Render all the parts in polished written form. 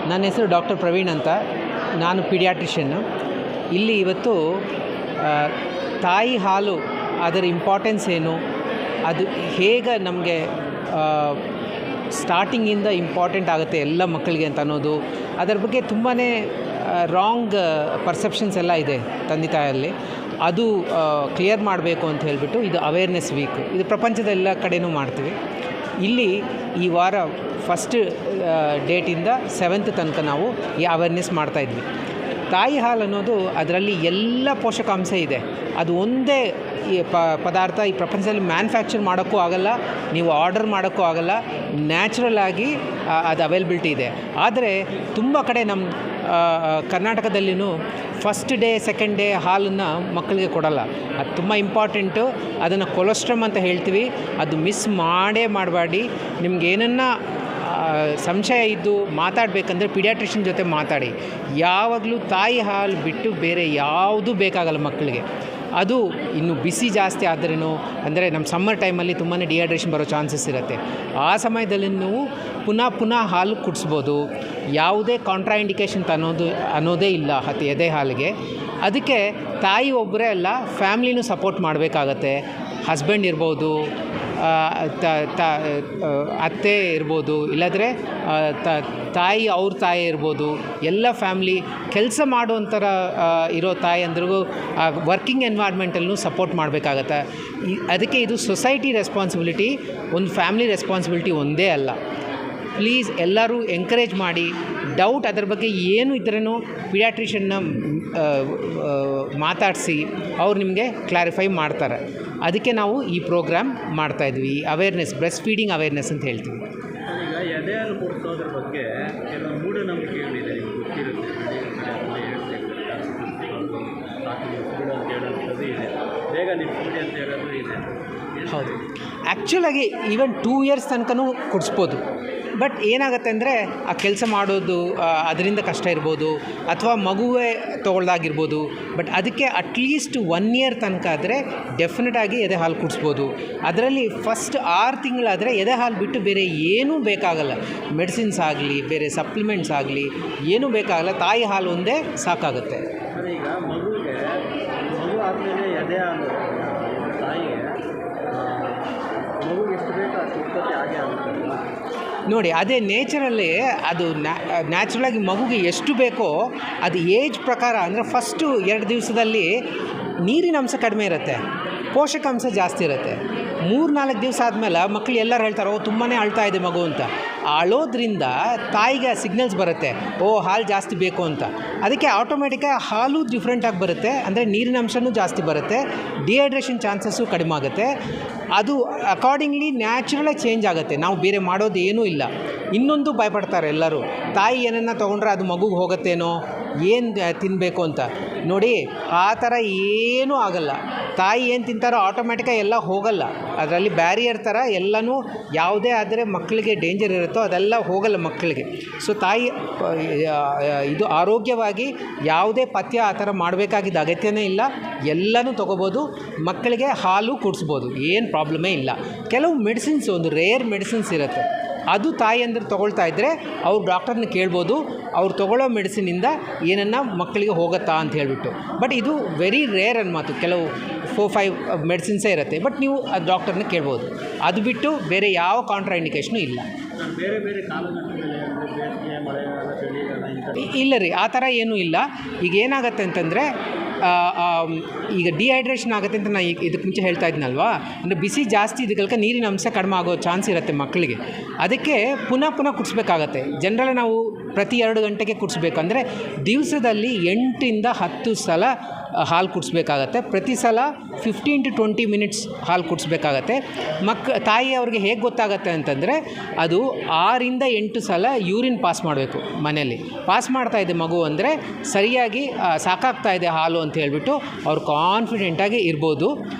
ನನ್ನ ಹೆಸರು ಡಾಕ್ಟರ್ ಪ್ರವೀಣ್ ಅಂತ. ನಾನು ಪೀಡಿಯಾಟ್ರಿಷನ್ನು. ಇಲ್ಲಿ ಇವತ್ತು ತಾಯಿ ಹಾಲು ಅದರ ಇಂಪಾರ್ಟೆನ್ಸ್ ಏನು, ಅದು ಹೇಗೆ ನಮಗೆ ಸ್ಟಾರ್ಟಿಂಗಿಂದ ಇಂಪಾರ್ಟೆಂಟ್ ಆಗುತ್ತೆ ಎಲ್ಲ ಮಕ್ಕಳಿಗೆ ಅಂತ ಅನ್ನೋದು, ಅದರ ಬಗ್ಗೆ ತುಂಬಾ ರಾಂಗ್ ಪರ್ಸೆಪ್ಷನ್ಸ್ ಎಲ್ಲ ಇದೆ ತಂದೆ ತಾಯಲ್ಲಿ. ಅದು ಕ್ಲಿಯರ್ ಮಾಡಬೇಕು ಅಂತ ಹೇಳಿಬಿಟ್ಟು ಇದು ಅವೇರ್ನೆಸ್ ವೀಕ್. ಇದು ಪ್ರಪಂಚದ ಎಲ್ಲ ಕಡೆಯೂ ಮಾಡ್ತೀವಿ. ಇಲ್ಲಿ ಈ ವಾರ ಫಸ್ಟ್ ಡೇಟಿಂದ 7th ತನಕ ನಾವು ಈ ಅವೇರ್ನೆಸ್ ಮಾಡ್ತಾಯಿದ್ವಿ. ತಾಯಿ ಹಾಲು ಅನ್ನೋದು ಅದರಲ್ಲಿ ಎಲ್ಲ ಪೋಷಕಾಂಶ ಇದೆ. ಅದು ಒಂದೇ ಈ ಪದಾರ್ಥ ಈ ಪ್ರಪಂಚದಲ್ಲಿ ಮ್ಯಾನುಫ್ಯಾಕ್ಚರ್ ಮಾಡೋಕ್ಕೂ ಆಗೋಲ್ಲ, ನೀವು ಆರ್ಡರ್ ಮಾಡೋಕ್ಕೂ ಆಗೋಲ್ಲ. ನ್ಯಾಚುರಲ್ ಆಗಿ ಅದು ಅವೈಲಬಿಲಿಟಿ ಇದೆ. ಆದರೆ ತುಂಬ ಕಡೆ ನಮ್ಮ ಕರ್ನಾಟಕದಲ್ಲಿನೂ ಫಸ್ಟ್ ಡೇ ಸೆಕೆಂಡ್ ಡೇ ಹಾಲನ್ನು ಮಕ್ಕಳಿಗೆ ಕೊಡೋಲ್ಲ. ಅದು ತುಂಬ ಇಂಪಾರ್ಟೆಂಟು. ಅದನ್ನು ಕೊಲೆಸ್ಟ್ರಮ್ ಅಂತ ಹೇಳ್ತೀವಿ. ಅದು ಮಿಸ್ ಮಾಡಬೇಡಿ. ನಿಮ್ಗೆ ಏನನ್ನ ಸಂಶಯ ಇದ್ದು ಮಾತಾಡಬೇಕಂದ್ರೆ ಪೀಡಿಯಾಟ್ರಿಷನ್ ಜೊತೆ ಮಾತಾಡಿ. ಯಾವಾಗಲೂ ತಾಯಿ ಹಾಲು ಬಿಟ್ಟು ಬೇರೆ ಯಾವುದೂ ಬೇಕಾಗಲ್ಲ ಮಕ್ಕಳಿಗೆ. ಅದು ಇನ್ನು ಬಿಸಿ ಜಾಸ್ತಿ ಆದ್ರೂ, ಅಂದರೆ ನಮ್ಮ ಸಮ್ಮರ್ ಟೈಮಲ್ಲಿ ತುಂಬಾ ಡಿಹೈಡ್ರೇಷನ್ ಬರೋ ಚಾನ್ಸಸ್ ಇರುತ್ತೆ. ಆ ಸಮಯದಲ್ಲಿ ನೀವು ಪುನಃ ಹಾಲು ಕುಡಿಸ್ಬೋದು. ಯಾವುದೇ ಕಾಂಟ್ರಾಇಂಡಿಕೇಷನ್ ಅನ್ನೋದೇ ಇಲ್ಲ ಎದೆ ಹಾಲಿಗೆ. ಅದಕ್ಕೆ ತಾಯಿ ಒಬ್ಬರೇ ಅಲ್ಲ, ಫ್ಯಾಮ್ಲಿನೂ ಸಪೋರ್ಟ್ ಮಾಡಬೇಕಾಗತ್ತೆ. ಹಸ್ಬೆಂಡ್ ಇರ್ಬೋದು, ಅತ್ತೆ ಇರ್ಬೋದು, ಇಲ್ಲಾಂದರೆ ತಾಯಿ ಅವ್ರ ತಾಯಿ ಇರ್ಬೋದು. ಎಲ್ಲ ಫ್ಯಾಮ್ಲಿ ಕೆಲಸ ಮಾಡುವಂಥರ ಇರೋ ತಾಯಿ ಅಂದ್ರಿಗೂ ವರ್ಕಿಂಗ್ ಎನ್ವೈರ್ಮೆಂಟಲ್ಲೂ ಸಪೋರ್ಟ್ ಮಾಡಬೇಕಾಗತ್ತೆ. ಅದಕ್ಕೆ ಇದು ಸೊಸೈಟಿ ರೆಸ್ಪಾನ್ಸಿಬಿಲಿಟಿ, ಒಂದು ಫ್ಯಾಮ್ಲಿ ರೆಸ್ಪಾನ್ಸಿಬಿಲಿಟಿ ಒಂದೇ ಅಲ್ಲ. ಪ್ಲೀಸ್ ಎಲ್ಲರೂ ಎಂಕರೇಜ್ ಮಾಡಿ. ಡೌಟ್ ಅದರ ಬಗ್ಗೆ ಏನು ಇದ್ರೂ ಪೀಡಿಯಾಟ್ರಿಷನ್ನ ಮಾತಾಡಿಸಿ ಅವ್ರು ನಿಮಗೆ ಕ್ಲಾರಿಫೈ ಮಾಡ್ತಾರೆ. ಅದಕ್ಕೆ ನಾವು ಈ ಪ್ರೋಗ್ರಾಮ್ ಮಾಡ್ತಾಯಿದ್ವಿ. ಅವೇರ್ನೆಸ್, ಬ್ರೆಸ್ಟ್ ಫೀಡಿಂಗ್ ಅವೇರ್ನೆಸ್ ಅಂತ ಹೇಳ್ತೀವಿ. ಈಗ ಎದೆ ಹಾಲು ಕೊಡಿಸೋದ್ರ ಬಗ್ಗೆ ಕೆಲವು ಮೂಢನಂಬಿಕೆಗಳಿದೆ, ನಿಮ್ಗೆ ಗೊತ್ತಿರುತ್ತೆ. ಅಂತ ಹೇಳೋದು ಇದೆ, ಬೇಗ ನಿಲ್ಲಿಸ್ಬಿಡಿ ಅಂತ ಹೇಳೋದು ಇದೆ. ಹೌದು, ಆ್ಯಕ್ಚುಲಾಗಿ ಈವನ್ 2 years ತನಕನೂ ಕೊಡಿಸ್ಬೋದು. ಬಟ್ ಏನಾಗುತ್ತೆ ಅಂದರೆ ಆ ಕೆಲಸ ಮಾಡೋದು ಅದರಿಂದ ಕಷ್ಟ ಇರ್ಬೋದು, ಅಥವಾ ಮಗುವೇ ತೊಗೊಳ್ದಾಗಿರ್ಬೋದು. ಬಟ್ ಅದಕ್ಕೆ ಅಟ್ಲೀಸ್ಟ್ 1 year ತನಕ ಆದರೆ ಡೆಫಿನೆಟಾಗಿ ಎದೆ ಹಾಲು ಕುಡಿಸ್ಬೋದು. ಅದರಲ್ಲಿ ಫಸ್ಟ್ 6 ತಿಂಗಳಾದರೆ ಎದೆ ಹಾಲು ಬಿಟ್ಟು ಬೇರೆ ಏನೂ ಬೇಕಾಗಲ್ಲ. ಮೆಡಿಸಿನ್ಸ್ ಆಗಲಿ, ಬೇರೆ ಸಪ್ಲಿಮೆಂಟ್ಸ್ ಆಗಲಿ ಏನೂ ಬೇಕಾಗಲ್ಲ. ತಾಯಿ ಹಾಲು ಒಂದೇ ಸಾಕಾಗುತ್ತೆ. ಈಗ ಮಗು ಆದಮೇಲೆ ಎದೆ ಹಾಲು ತಾಯಿಗೆ ಮಗುಗೆ ಎಷ್ಟು ಬೇಕು ಅಷ್ಟು ಉತ್ಪತ್ತಿ ಆಗೇ ಆಗುತ್ತಲ್ಲ. ನೋಡಿ, ಅದೇ ನೇಚರಲ್ಲಿ ಅದು ನ್ಯಾಚುರಲಾಗಿ ಮಗುಗೆ ಎಷ್ಟು ಬೇಕೋ ಅದು ಏಜ್ ಪ್ರಕಾರ. ಅಂದರೆ ಫಸ್ಟು 2 ದಿವಸದಲ್ಲಿ ನೀರಿನ ಅಂಶ ಕಡಿಮೆ ಇರುತ್ತೆ, ಪೋಷಕಾಂಶ ಜಾಸ್ತಿ ಇರುತ್ತೆ. 3-4 ದಿವಸ ಆದಮೇಲೆ ಮಕ್ಕಳು ಎಲ್ಲರೂ ಹೇಳ್ತಾರೆ, ತುಂಬಾ ಅಳ್ತಾ ಇದೆ ಮಗು ಅಂತ. ಅಳೋದ್ರಿಂದ ತಾಯಿಗೆ ಸಿಗ್ನಲ್ಸ್ ಬರುತ್ತೆ, ಹಾಲು ಜಾಸ್ತಿ ಬೇಕು ಅಂತ. ಅದಕ್ಕೆ ಆಟೋಮೆಟಿಕಾಗಿ ಹಾಲು ಡಿಫ್ರೆಂಟಾಗಿ ಬರುತ್ತೆ. ಅಂದರೆ ನೀರಿನ ಅಂಶನೂ ಜಾಸ್ತಿ ಬರುತ್ತೆ, ಡಿಹೈಡ್ರೇಷನ್ ಚಾನ್ಸಸ್ಸು ಕಡಿಮೆ ಆಗುತ್ತೆ. ಅದು ಅಕಾರ್ಡಿಂಗ್ಲಿ ನ್ಯಾಚುರಲಾಗಿ ಚೇಂಜ್ ಆಗುತ್ತೆ. ನಾವು ಬೇರೆ ಮಾಡೋದು ಏನೂ ಇಲ್ಲ. ಇನ್ನೊಂದು ಭಯಪಡ್ತಾರೆ ಎಲ್ಲರೂ, ತಾಯಿ ಏನನ್ನ ತೊಗೊಂಡ್ರೆ ಅದು ಮಗುಗೆ ಹೋಗುತ್ತೇನೋ, ಏನು ತಿನ್ನಬೇಕು ಅಂತ. ನೋಡಿ, ಆ ಥರ ಏನೂ ಆಗಲ್ಲ. ತಾಯಿ ಏನು ತಿಂತಾರೋ ಆಟೋಮೆಟಿಕಾಗಿ ಎಲ್ಲ ಹೋಗಲ್ಲ. ಅದರಲ್ಲಿ ಬ್ಯಾರಿಯರ್ ಥರ ಎಲ್ಲನೂ ಯಾವುದೇ ಆದರೆ ಮಕ್ಕಳಿಗೆ ಡೇಂಜರ್ ಇರುತ್ತೋ ಅದೆಲ್ಲ ಹೋಗಲ್ಲ ಮಕ್ಕಳಿಗೆ. ಸೊ ತಾಯಿ ಇದು ಆರೋಗ್ಯವಾಗಿ ಯಾವುದೇ ಪಥ್ಯ ಆ ಥರ ಮಾಡಬೇಕಾಗಿದ್ದ ಅಗತ್ಯನೇ ಇಲ್ಲ. ಎಲ್ಲನೂ ತೊಗೋಬೋದು, ಮಕ್ಕಳಿಗೆ ಹಾಲು ಕುಡಿಸ್ಬೋದು, ಏನು ಪ್ರಾಬ್ಲಮೇ ಇಲ್ಲ. ಕೆಲವು ಮೆಡಿಸಿನ್ಸ್, ಒಂದು ರೇರ್ ಮೆಡಿಸಿನ್ಸ್ ಇರುತ್ತೆ, ಅದು ತಾಯಿ ಅಂದರೆ ತೊಗೊಳ್ತಾ ಇದ್ದರೆ ಅವ್ರು ಡಾಕ್ಟರ್ನ ಕೇಳ್ಬೋದು, ಅವ್ರು ತೊಗೊಳ್ಳೋ ಮೆಡಿಸಿನಿಂದ ಏನನ್ನ ಮಕ್ಕಳಿಗೆ ಹೋಗುತ್ತಾ ಅಂತ ಹೇಳಿಬಿಟ್ಟು. ಬಟ್ ಇದು ವೆರಿ ರೇರ್ ಅನ್ನಮಾತು. ಕೆಲವು 4-5 ಮೆಡಿಸಿನ್ಸೇ ಇರುತ್ತೆ. ಬಟ್ ನೀವು ಅದು ಡಾಕ್ಟರ್ನ ಕೇಳ್ಬೋದು. ಅದು ಬಿಟ್ಟು ಬೇರೆ ಯಾವ ಕಾಂಟ್ರಾಇಂಡಿಕೇಷನು ಇಲ್ಲ. ಬೇರೆ ಬೇರೆ ಕಾಲಘಟ್ಟದಲ್ಲಿ ಬೇಸಿಗೆ, ಮಳೆಗಾಲ, ಚಳಿಗಾಲ ಇಲ್ಲ ರೀ, ಆ ಥರ ಏನೂ ಇಲ್ಲ. ಈಗ ಏನಾಗುತ್ತೆ ಅಂತಂದರೆ, ಈಗ ಡಿಹೈಡ್ರೇಷನ್ ಆಗುತ್ತೆ ಅಂತ ನಾನು ಇದಕ್ಕೆ ಮುಂಚೆ ಹೇಳ್ತಾ ಇದ್ನಲ್ವಾ. ಅಂದರೆ ಬಿಸಿ ಜಾಸ್ತಿ ಇದಕ್ಕೆ ನೀರಿನ ಅಂಶ ಕಡಿಮೆ ಆಗೋ ಚಾನ್ಸ್ ಇರುತ್ತೆ ಮಕ್ಕಳಿಗೆ. ಅದಕ್ಕೆ ಪುನಃ ಕುಡಿಸ್ಬೇಕಾಗತ್ತೆ. ಜನರಲ್ ನಾವು ಪ್ರತಿ 2 ಗಂಟೆಗೆ ಕುಡಿಸ್ಬೇಕು. ಅಂದರೆ ದಿವಸದಲ್ಲಿ 8ರಿಂದ 10 ಸಲ ಹಾಲು ಕುಡಿಸ್ಬೇಕಾಗತ್ತೆ. ಪ್ರತಿ ಸಲ 15 to 20 minutes ಹಾಲು ಕುಡಿಸ್ಬೇಕಾಗತ್ತೆ. ತಾಯಿಯವ್ರಿಗೆ ಹೇಗೆ ಗೊತ್ತಾಗತ್ತೆ ಅಂತಂದರೆ, ಅದು 6ರಿಂದ 8 ಸಲ ಯೂರಿನ್ ಪಾಸ್ ಮಾಡಬೇಕು. ಮನೆಯಲ್ಲಿ ಪಾಸ್ ಮಾಡ್ತಾ ಇದೆ ಮಗು ಅಂದರೆ ಸರಿಯಾಗಿ ಸಾಕಾಗ್ತಾ ಇದೆ ಹಾಲು ಅಂತ ಹೇಳ್ಬಿಟ್ಟು ಅವ್ರು ಕಾನ್ಫಿಡೆಂಟಾಗಿ ಇರ್ಬೋದು.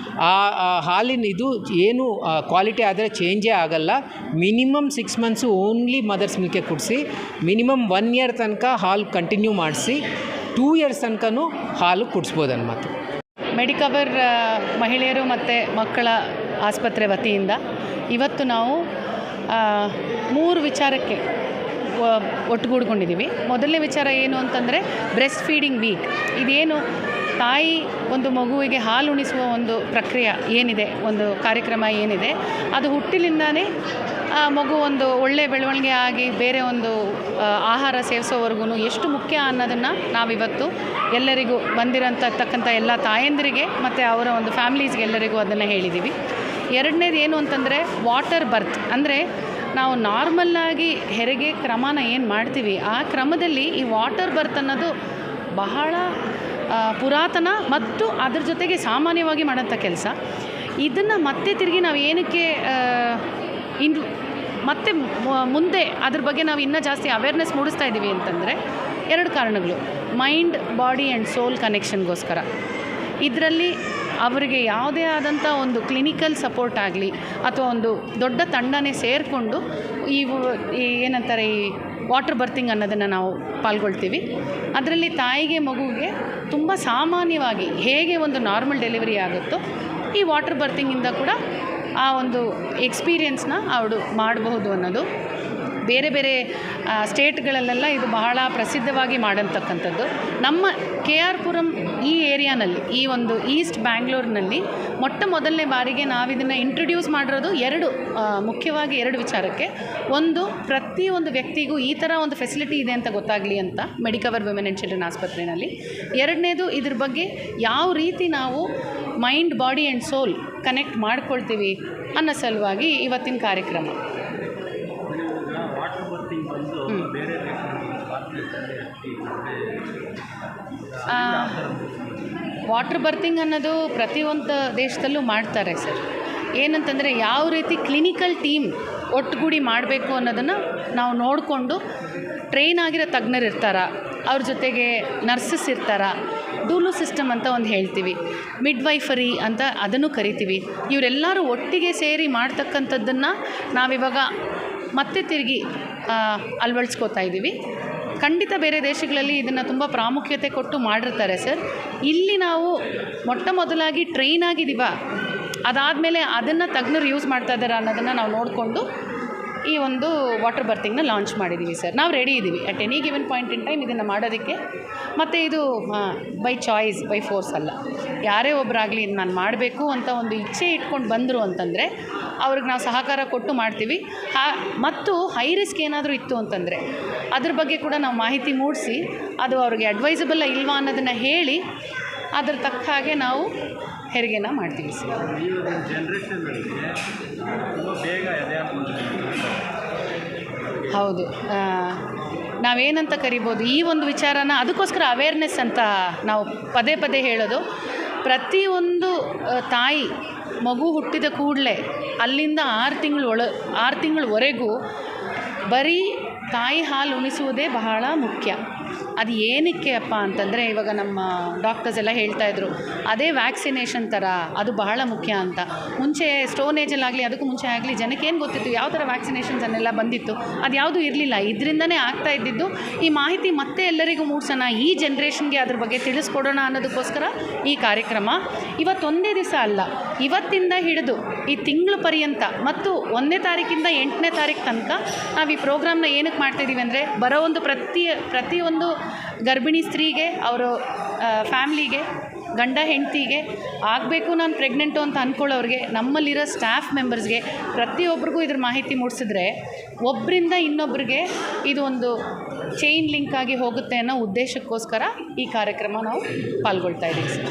ಆ ಹಾಲಿನ ಇದು ಏನು ಕ್ವಾಲಿಟಿ ಆದರೆ ಚೇಂಜೇ ಆಗಲ್ಲ. ಮಿನಿಮಮ್ 6 months ಓನ್ಲಿ ಮದರ್ಸ್ ಮಿಲ್ಕೆ ಕುಡಿಸಿ, ಮಿನಿಮಮ್ 1 year ತನಕ ಹಾಲು ಕಂಟಿನ್ಯೂ ಮಾಡಿಸಿ, 2 years ತನಕನೂ ಹಾಲು ಕುಡಿಸ್ಬೋದು ಅನ್ನೋದು. ಮೆಡಿಕವರ್ ಮಹಿಳೆಯರು ಮತ್ತು ಮಕ್ಕಳ ಆಸ್ಪತ್ರೆ ವತಿಯಿಂದ ಇವತ್ತು ನಾವು 3 ವಿಚಾರಕ್ಕೆ ಒಟ್ಟುಗೂಡ್ಕೊಂಡಿದ್ದೀವಿ. ಮೊದಲನೇ ವಿಚಾರ ಏನು ಅಂತಂದರೆ ಬ್ರೆಸ್ಟ್ ಫೀಡಿಂಗ್ ವೀಕ್. ಇದೇನು ತಾಯಿ ಒಂದು ಮಗುವಿಗೆ ಹಾಲು ಉಣಿಸುವ ಒಂದು ಪ್ರಕ್ರಿಯೆ ಏನಿದೆ, ಒಂದು ಕಾರ್ಯಕ್ರಮ ಏನಿದೆ, ಅದು ಹುಟ್ಟಿನಿಂದಾನೇ ಆ ಮಗು ಒಂದು ಒಳ್ಳೆಯ ಬೆಳವಣಿಗೆ ಆಗಿ ಬೇರೆ ಒಂದು ಆಹಾರ ಸೇವಿಸೋವರೆಗೂ ಎಷ್ಟು ಮುಖ್ಯ ಅನ್ನೋದನ್ನು ನಾವಿವತ್ತು ಎಲ್ಲರಿಗೂ ಬಂದಿರೋಂತಕ್ಕಂಥ ಎಲ್ಲ ತಾಯಂದಿರಿಗೆ ಮತ್ತು ಅವರ ಒಂದು ಫ್ಯಾಮ್ಲೀಸ್ಗೆ ಎಲ್ಲರಿಗೂ ಅದನ್ನು ಹೇಳಿದ್ದೀವಿ. ಎರಡನೇದು ಏನು ಅಂತಂದರೆ ವಾಟರ್ ಬರ್ತ್, ಅಂದರೆ ನಾವು ನಾರ್ಮಲ್ಲಾಗಿ ಹೆರಿಗೆ ಕ್ರಮನ ಏನು ಮಾಡ್ತೀವಿ ಆ ಕ್ರಮದಲ್ಲಿ ಈ ವಾಟರ್ ಬರ್ತ್ ಅನ್ನೋದು ಬಹಳ ಪುರಾತನ ಮತ್ತು ಅದ್ರ ಜೊತೆಗೆ ಸಾಮಾನ್ಯವಾಗಿ ಮಾಡೋಂಥ ಕೆಲಸ. ಇದನ್ನು ಮತ್ತೆ ತಿರುಗಿ ನಾವು ಏನಕ್ಕೆ ಇನ್ನು ಮತ್ತೆ ಮುಂದೆ ಅದ್ರ ಬಗ್ಗೆ ನಾವು ಇನ್ನೂ ಜಾಸ್ತಿ ಅವೇರ್ನೆಸ್ ಮೂಡಿಸ್ತಾ ಇದ್ದೀವಿ ಅಂತಂದರೆ 2 ಕಾರಣಗಳು. ಮೈಂಡ್, ಬಾಡಿ ಆ್ಯಂಡ್ ಸೋಲ್ ಕನೆಕ್ಷನ್ಗೋಸ್ಕರ. ಇದರಲ್ಲಿ ಅವರಿಗೆ ಯಾವುದೇ ಆದಂಥ ಒಂದು ಕ್ಲಿನಿಕಲ್ ಸಪೋರ್ಟ್ ಆಗಲಿ ಅಥವಾ ಒಂದು ದೊಡ್ಡ ತಂಡನೇ ಸೇರಿಕೊಂಡು ಈ ಏನಂತಾರೆ ಈ ವಾಟರ್ ಬರ್ತಿಂಗ್ ಅನ್ನೋದನ್ನು ನಾವು ಪಾಲ್ಗೊಳ್ತೀವಿ. ಅದರಲ್ಲಿ ತಾಯಿಗೆ ಮಗುವಿಗೆ ತುಂಬ ಸಾಮಾನ್ಯವಾಗಿ ಹೇಗೆ ಒಂದು ನಾರ್ಮಲ್ ಡೆಲಿವರಿ ಆಗುತ್ತೋ ಈ ವಾಟರ್ ಬರ್ತಿಂಗಿಂದ ಕೂಡ ಆ ಒಂದು ಎಕ್ಸ್ಪೀರಿಯನ್ಸ್ನ ಅವಳು ಮಾಡಬಹುದು ಅನ್ನೋದು. ಬೇರೆ ಬೇರೆ ಸ್ಟೇಟ್ಗಳಲ್ಲೆಲ್ಲ ಇದು ಬಹಳ ಪ್ರಸಿದ್ಧವಾಗಿ ಮಾಡೋಂತಕ್ಕಂಥದ್ದು. ನಮ್ಮ KR ಪುರಂ ಈ ಏರಿಯಾನಲ್ಲಿ, ಈ ಒಂದು ಈಸ್ಟ್ ಬ್ಯಾಂಗ್ಳೂರಿನಲ್ಲಿ ಮೊದಲನೇ ಬಾರಿಗೆ ನಾವಿದನ್ನು ಇಂಟ್ರೊಡ್ಯೂಸ್ ಮಾಡಿರೋದು ಮುಖ್ಯವಾಗಿ 2 ವಿಚಾರಕ್ಕೆ. ಒಂದು, ಪ್ರತಿಯೊಂದು ವ್ಯಕ್ತಿಗೂ ಈ ಥರ ಒಂದು ಫೆಸಿಲಿಟಿ ಇದೆ ಅಂತ ಗೊತ್ತಾಗಲಿ ಅಂತ ಮೆಡಿಕವರ್ ವಿಮೆನ್ ಆ್ಯಂಡ್ ಚಿಲ್ಡ್ರನ್ ಆಸ್ಪತ್ರೆಯಲ್ಲಿ. ಎರಡನೇದು, ಇದ್ರ ಬಗ್ಗೆ ಯಾವ ರೀತಿ ನಾವು mind, body and soul connect ಮಾಡ್ಕೊಳ್ತೀವಿ ಅನ್ನೋ ಸಲುವಾಗಿ ಇವತ್ತಿನ ಕಾರ್ಯಕ್ರಮ. ವಾಟರ್ ಬರ್ತಿಂಗ್ ಬಂದು ಬೇರೆ ವಾಟರ್ ಬರ್ತಿಂಗ್ ಅನ್ನೋದು ಪ್ರತಿಯೊಂದು ದೇಶದಲ್ಲೂ ಮಾಡ್ತಾರೆ ಸರ್. ಏನಂತಂದರೆ ಯಾವ ರೀತಿ ಕ್ಲಿನಿಕಲ್ ಟೀಮ್ ಒಟ್ಟುಗೂಡಿ ಮಾಡಬೇಕು ಅನ್ನೋದನ್ನು ನಾವು ನೋಡಿಕೊಂಡು ಟ್ರೈನ್ ಆಗಿರೋ ತಜ್ಞರು ಇರ್ತಾರ, ಅವ್ರ ಜೊತೆಗೆ ನರ್ಸಸ್ ಇರ್ತಾರ, ಡೂಲು ಸಿಸ್ಟಮ್ ಅಂತ ಒಂದು ಹೇಳ್ತೀವಿ, ಮಿಡ್ವೈಫರಿ ಅಂತ ಅದನ್ನು ಕರಿತೀವಿ. ಇವರೆಲ್ಲರೂ ಒಟ್ಟಿಗೆ ಸೇರಿ ಮಾಡ್ತಕ್ಕಂಥದ್ದನ್ನು ನಾವಿವಾಗ ಮತ್ತೆ ತಿರುಗಿ ಅಳವಡಿಸ್ಕೋತಾ ಇದ್ದೀವಿ. ಖಂಡಿತ ಬೇರೆ ದೇಶಗಳಲ್ಲಿ ಇದನ್ನು ತುಂಬ ಪ್ರಾಮುಖ್ಯತೆ ಕೊಟ್ಟು ಮಾಡಿರ್ತಾರೆ ಸರ್. ಇಲ್ಲಿ ನಾವು ಮೊದಲಾಗಿ ಟ್ರೈನ್ ಆಗಿದ್ದೀವ, ಅದಾದಮೇಲೆ ಅದನ್ನು ತಜ್ಞರು ಯೂಸ್ ಮಾಡ್ತಾ ಇದ್ದಾರೆ ಅನ್ನೋದನ್ನು ನಾವು ನೋಡಿಕೊಂಡು ಈ ಒಂದು ವಾಟರ್ ಬರ್ತಿಂಗ್ನ ಲಾಂಚ್ ಮಾಡಿದ್ದೀವಿ ಸರ್. ನಾವು ರೆಡಿ ಇದ್ದೀವಿ at any given point in time ಇದನ್ನು ಮಾಡೋದಕ್ಕೆ. ಮತ್ತು ಇದು ಬೈ ಚಾಯ್ಸ್, ಬೈ ಫೋರ್ಸ್ ಅಲ್ಲ. ಯಾರೇ ಒಬ್ಬರಾಗಲಿ ಇದು ನಾನು ಮಾಡಬೇಕು ಅಂತ ಒಂದು ಇಚ್ಛೆ ಇಟ್ಕೊಂಡು ಬಂದರು ಅಂತಂದರೆ ಅವ್ರಿಗೆ ನಾವು ಸಹಕಾರ ಕೊಟ್ಟು ಮಾಡ್ತೀವಿ. ಮತ್ತು ಹೈ ರಿಸ್ಕ್ ಏನಾದರೂ ಇತ್ತು ಅಂತಂದರೆ ಅದ್ರ ಬಗ್ಗೆ ಕೂಡ ನಾವು ಮಾಹಿತಿ ಮೂಡಿಸಿ ಅದು ಅವ್ರಿಗೆ ಅಡ್ವೈಸಬಲ್ ಇಲ್ವಾ ಅನ್ನೋದನ್ನು ಹೇಳಿ ಅದ್ರ ತಕ್ಕ ಹಾಗೆ ನಾವು ಹೆರಿಗೆನ ಮಾಡ್ತೀವಿ ಸರ್. ಈಗಿನ ಜನ್ರೇಷನ್ನಲ್ಲಿ ತುಂಬ ಬೇಗ ಹೌದು, ನಾವೇನಂತ ಕರಿಬೋದು ಈ ಒಂದು ವಿಚಾರನ, ಅದಕ್ಕೋಸ್ಕರ ಅವೇರ್ನೆಸ್ ಅಂತ ನಾವು ಪದೇ ಪದೇ ಹೇಳೋದು. ಪ್ರತಿಯೊಂದು ತಾಯಿ ಮಗು ಹುಟ್ಟಿದ ಕೂಡಲೇ ಅಲ್ಲಿಂದ 6 ತಿಂಗಳವರೆಗೂ ಬರೀ ತಾಯಿ ಹಾಲು ಉಣಿಸುವುದೇ ಬಹಳ ಮುಖ್ಯ. ಅದು ಏನಕ್ಕೆ ಅಪ್ಪ ಅಂತಂದರೆ ಇವಾಗ ನಮ್ಮ ಡಾಕ್ಟರ್ಸ್ ಎಲ್ಲ ಹೇಳ್ತಾಯಿದ್ರು, ಅದೇ ವ್ಯಾಕ್ಸಿನೇಷನ್ ಥರ ಅದು ಬಹಳ ಮುಖ್ಯ ಅಂತ. ಮುಂಚೆ ಸ್ಟೋನ್ ಏಜಲ್ಲಾಗಲಿ ಅದಕ್ಕೂ ಮುಂಚೆ ಆಗಲಿ ಜನಕ್ಕೇನು ಗೊತ್ತಿತ್ತು, ಯಾವ ಥರ ವ್ಯಾಕ್ಸಿನೇಷನ್ಸ್ ಅನ್ನೆಲ್ಲ ಬಂದಿತ್ತು, ಅದು ಯಾವುದೂ ಇರಲಿಲ್ಲ. ಇದರಿಂದನೇ ಆಗ್ತಾ ಇದ್ದಿದ್ದು. ಈ ಮಾಹಿತಿ ಮತ್ತೆ ಎಲ್ಲರಿಗೂ ಮೂಡಿಸೋಣ, ಈ ಜನ್ರೇಷನ್ಗೆ ಅದ್ರ ಬಗ್ಗೆ ತಿಳಿಸ್ಕೊಡೋಣ ಅನ್ನೋದಕ್ಕೋಸ್ಕರ ಈ ಕಾರ್ಯಕ್ರಮ. ಇವತ್ತೊಂದೇ ದಿವಸ ಅಲ್ಲ, ಇವತ್ತಿಂದ ಹಿಡಿದು ಈ ತಿಂಗಳು ಪರ್ಯಂತ ಮತ್ತು 1ನೇ ತಾರೀಕಿಂದ 8ನೇ ತಾರೀಕು ತನಕ ನಾವು ಈ ಪ್ರೋಗ್ರಾಮ್ನ ಏನಕ್ಕೆ ಮಾಡ್ತಾಯಿದ್ದೀವಿ ಅಂದರೆ, ಬರೋ ಒಂದು ಪ್ರತಿಯೊಂದು ಗರ್ಭಿಣಿ ಸ್ತ್ರೀಗೆ, ಅವರ ಫ್ಯಾಮ್ಲಿಗೆ, ಗಂಡ ಹೆಂಡತಿಗೆ, ಆಗಬೇಕು ನಾನು ಪ್ರೆಗ್ನೆಂಟು ಅಂತ ಅಂದ್ಕೊಳ್ಳೋರಿಗೆ, ನಮ್ಮಲ್ಲಿರೋ ಸ್ಟಾಫ್ ಮೆಂಬರ್ಸ್ಗೆ ಪ್ರತಿಯೊಬ್ಬರಿಗೂ ಇದ್ರ ಮಾಹಿತಿ ಮೂಡಿಸಿದ್ರೆ ಒಬ್ಬರಿಂದ ಇನ್ನೊಬ್ಬರಿಗೆ ಇದು ಒಂದು ಚೈನ್ ಲಿಂಕ್ ಆಗಿ ಹೋಗುತ್ತೆ ಅನ್ನೋ ಉದ್ದೇಶಕ್ಕೋಸ್ಕರ ಈ ಕಾರ್ಯಕ್ರಮ ನಾವು ಪಾಲ್ಗೊಳ್ತಾ ಇದ್ದೀವಿ ಸರ್.